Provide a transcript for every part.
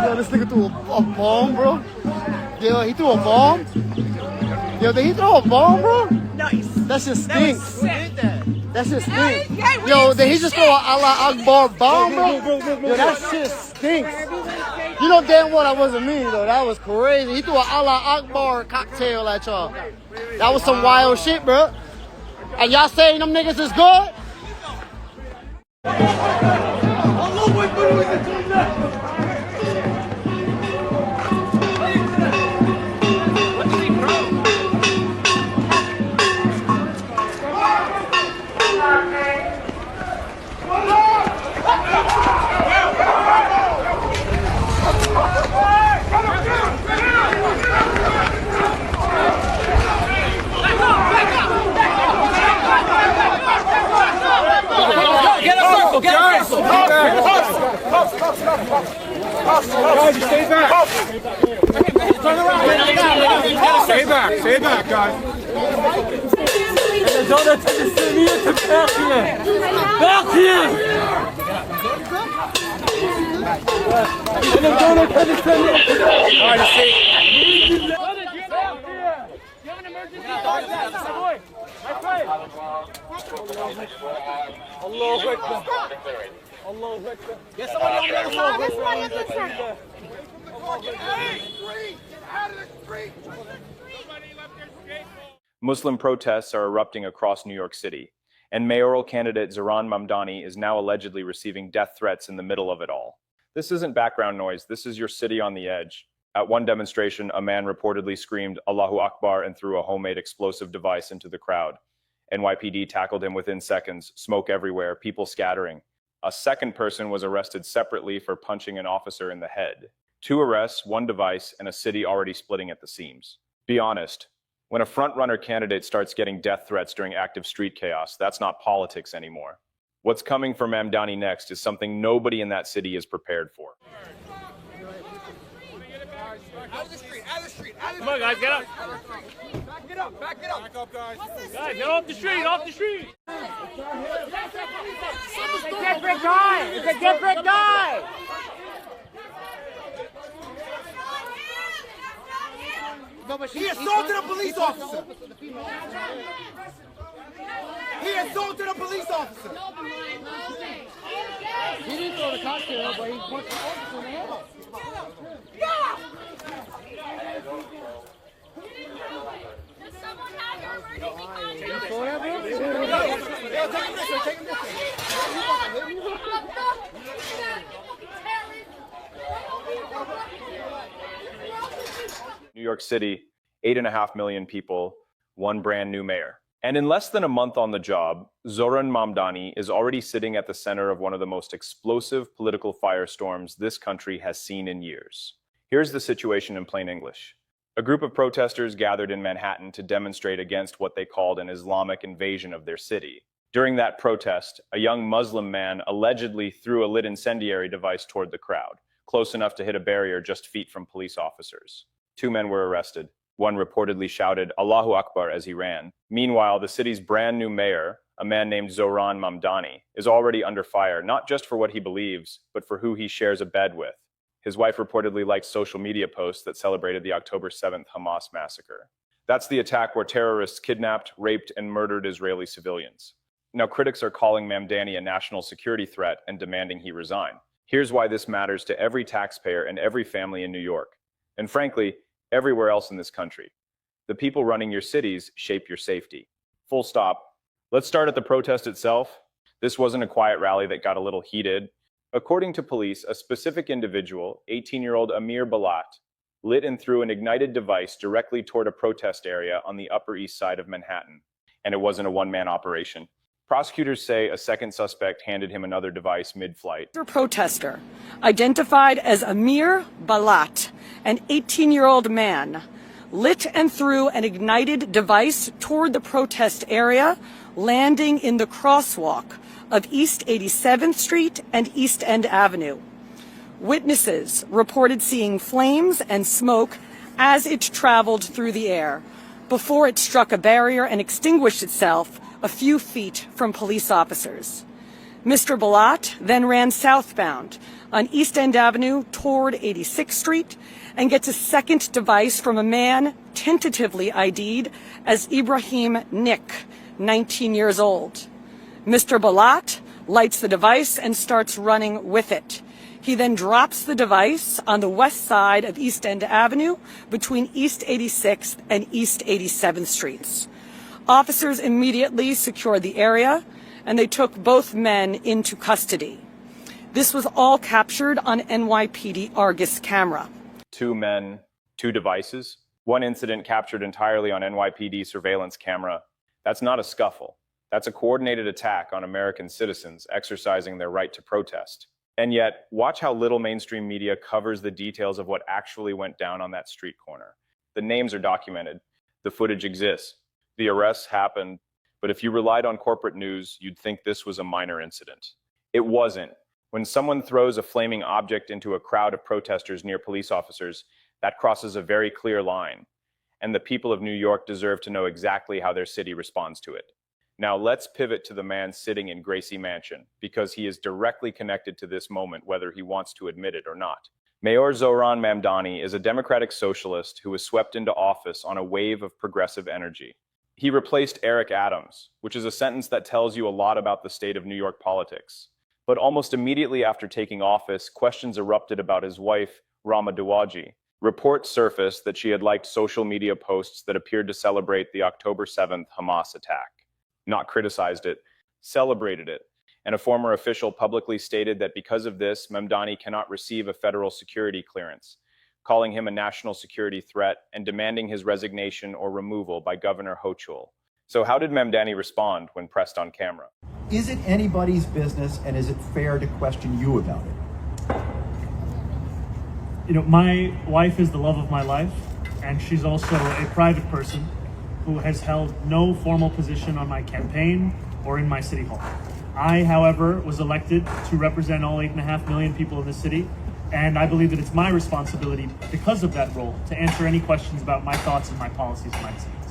Yo, this nigga threw a bomb, bro. Yo, he threw a bomb. Yo, did he throw a bomb, bro? Nice. That shit stinks. That shit stinks. Yeah, Yo, did he just throw an Allahu Akbar bomb, bro? Yo, that shit stinks. You know damn well that wasn't me, though. That was crazy. He threw an Allahu Akbar cocktail at y'all. That was some wild shit, bro. And y'all saying them niggas is good? Guys, stay back. Turn around. Stay back. Stay back, guys. Allahu Akbar. Allahu Akbar. Get somebody on the other side. Get somebody on the other side. Muslim protests are erupting across New York City, and mayoral candidate Zohran Mamdani is now allegedly receiving death threats in the middle of it all. This isn't background noise, this is your city on the edge. At one demonstration, a man reportedly screamed Allahu Akbar and threw a homemade explosive device into the crowd. NYPD tackled him within seconds, smoke everywhere, people scattering. A second person was arrested separately for punching an officer in the head. 2 arrests, 1 device, and a city already splitting at the seams. Be honest, when a frontrunner candidate starts getting death threats during active street chaos, that's not politics anymore. What's coming for Mamdani next is something nobody in that city is prepared for. Out of the street, out of the street, out of the street. Come on, guys, get up. Back it up, back it up. Back up, guys. Guys, get off the street, off the street. It's a different guy. It's a different guy. He assaulted a police officer. He assaulted a police officer. He didn't throw the cocktail, but he punched the officer in the head. Does someone have your emergency contact? You saw that, bro? Yeah, take him this way, take him this way. New York City, 8.5 million people, 1 brand new mayor. And in less than a month on the job, Zohran Mamdani is already sitting at the center of one of the most explosive political firestorms this country has seen in years. Here's the situation in plain English. A group of protesters gathered in Manhattan to demonstrate against what they called an Islamic invasion of their city. During that protest, a young Muslim man allegedly threw a lit incendiary device toward the crowd, close enough to hit a barrier just feet from police officers. 2 men were arrested. One reportedly shouted Allahu Akbar as he ran. Meanwhile, the city's brand new mayor, a man named Zohran Mamdani, is already under fire, not just for what he believes, but for who he shares a bed with. His wife reportedly liked social media posts that celebrated the October 7th Hamas massacre. That's the attack where terrorists kidnapped, raped, and murdered Israeli civilians. Now, critics are calling Mamdani a national security threat and demanding he resign. Here's why this matters to every taxpayer and every family in New York. And frankly, everywhere else in this country. The people running your cities shape your safety. Full stop. Let's start at the protest itself. This wasn't a quiet rally that got a little heated. According to police, a specific individual, 18-year-old Amir Balat, lit and threw an ignited device directly toward a protest area on the Upper East Side of Manhattan. And it wasn't a one-man operation. Prosecutors say a second suspect handed him another device mid-flight. A protester, identified as Amir Balat, an 18-year-old man, lit and threw an ignited device toward the protest area, landing in the crosswalk of East 87th Street and East End Avenue. Witnesses reported seeing flames and smoke as it traveled through the air before it struck a barrier and extinguished itself a few feet from police officers. Mr. Balat then ran southbound on East End Avenue toward 86th Street and gets a second device from a man tentatively ID'd as Ibrahim Nick, 19 years old. Mr. Balat lights the device and starts running with it. He then drops the device on the west side of East End Avenue between East 86th and East 87th Streets. Officers immediately secured the area and they took both men into custody. This was all captured on NYPD Argus camera. 2 men, 2 devices. One incident captured entirely on NYPD surveillance camera. That's not a scuffle. That's a coordinated attack on American citizens exercising their right to protest. And yet, watch how little mainstream media covers the details of what actually went down on that street corner. The names are documented. The footage exists. The arrests happened. But if you relied on corporate news, you'd think this was a minor incident. It wasn't. When someone throws a flaming object into a crowd of protesters near police officers, that crosses a very clear line. And the people of New York deserve to know exactly how their city responds to it. Now let's pivot to the man sitting in Gracie Mansion, because he is directly connected to this moment, whether he wants to admit it or not. Mayor Zohran Mamdani is a democratic socialist who was swept into office on a wave of progressive energy. He replaced Eric Adams, which is a sentence that tells you a lot about the state of New York politics. But almost immediately after taking office, questions erupted about his wife, Rama Dawaji. Reports surfaced that she had liked social media posts that appeared to celebrate the October 7th Hamas attack. Not criticized it, celebrated it. And a former official publicly stated that because of this, Mamdani cannot receive a federal security clearance, calling him a national security threat and demanding his resignation or removal by Governor Hochul. So how did Mamdani respond when pressed on camera? Is it anybody's business, and is it fair to question you about it? You know, my wife is the love of my life, and she's also a private person who has held no formal position on my campaign or in my city hall. I, however, was elected to represent all 8.5 million people in the city, and I believe that it's my responsibility, because of that role, to answer any questions about my thoughts and my policies and my decisions.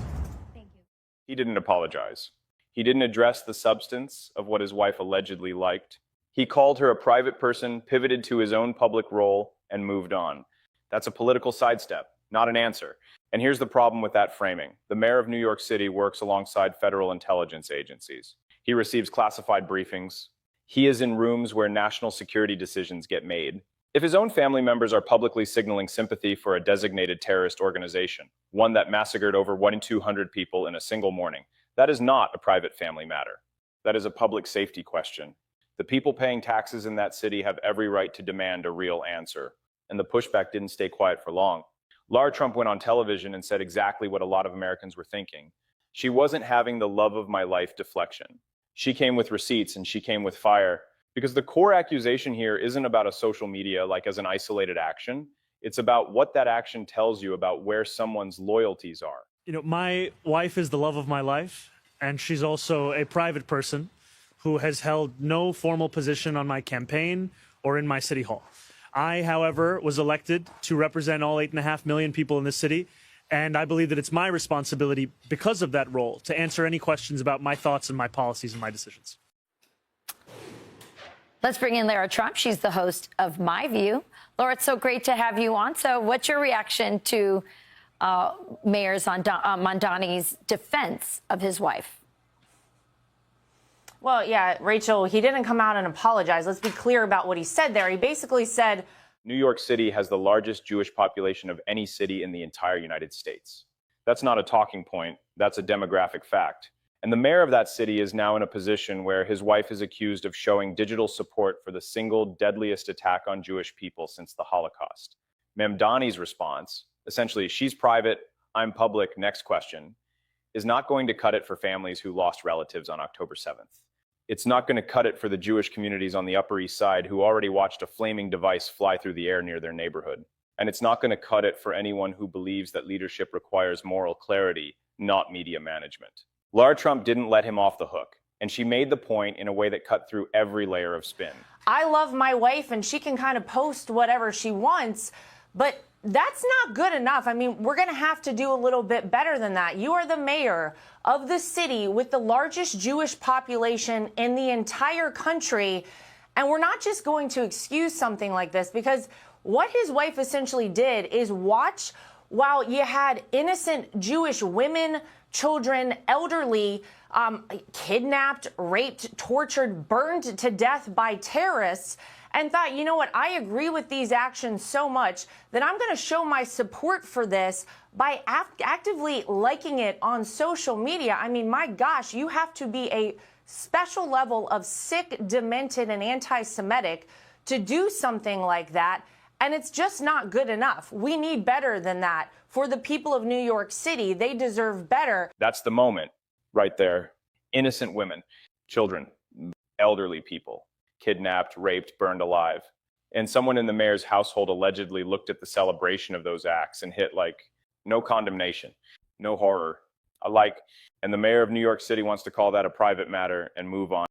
Thank you. He didn't apologize. He didn't address the substance of what his wife allegedly liked. He called her a private person, pivoted to his own public role, and moved on. That's a political sidestep, not an answer. And here's the problem with that framing. The mayor of New York City works alongside federal intelligence agencies. He receives classified briefings. He is in rooms where national security decisions get made. If his own family members are publicly signaling sympathy for a designated terrorist organization, one that massacred over 1 in 200 people in a single morning, that is not a private family matter. That is a public safety question. The people paying taxes in that city have every right to demand a real answer. And the pushback didn't stay quiet for long. Lara Trump went on television and said exactly what a lot of Americans were thinking. She wasn't having the love of my life deflection. She came with receipts and she came with fire. Because the core accusation here isn't about a social media like as an isolated action. It's about what that action tells you about where someone's loyalties are. You know, my wife is the love of my life, and she's also a private person who has held no formal position on my campaign or in my city hall. I, however, was elected to represent all 8.5 million people in the city, and I believe that it's my responsibility, because of that role, to answer any questions about my thoughts and my policies and my decisions. Let's bring in Lara Trump. She's the host of My View. Laura, it's so great to have you on. So what's your reaction to Mayor Mamdani's defense of his wife? Well, yeah, Rachel, he didn't come out and apologize. Let's be clear about what he said there. He basically said, New York City has the largest Jewish population of any city in the entire United States. That's not a talking point. That's a demographic fact. And the mayor of that city is now in a position where his wife is accused of showing digital support for the single deadliest attack on Jewish people since the Holocaust. Mamdani's response, essentially, she's private, I'm public, next question, is not going to cut it for families who lost relatives on October 7th. It's not going to cut it for the Jewish communities on the Upper East Side who already watched a flaming device fly through the air near their neighborhood. And it's not going to cut it for anyone who believes that leadership requires moral clarity, not media management. Lara Trump didn't let him off the hook, and she made the point in a way that cut through every layer of spin. I love my wife and she can kind of post whatever she wants, but That's not good enough. I mean, we're going to have to do a little bit better than that. You are the mayor of the city with the largest Jewish population in the entire country. And we're not just going to excuse something like this, because what his wife essentially did is watch while you had innocent Jewish women, children, elderly, kidnapped, raped, tortured, burned to death by terrorists, and thought, you know what, I agree with these actions so much that I'm going to show my support for this by actively liking it on social media. I mean, my gosh, you have to be a special level of sick, demented, and anti-Semitic to do something like that. And it's just not good enough. We need better than that. For the people of New York City, they deserve better. That's the moment right there. Innocent women, children, elderly people, kidnapped, raped, burned alive. And someone in the mayor's household allegedly looked at the celebration of those acts and hit like, no condemnation, no horror, and the mayor of New York City wants to call that a private matter and move on.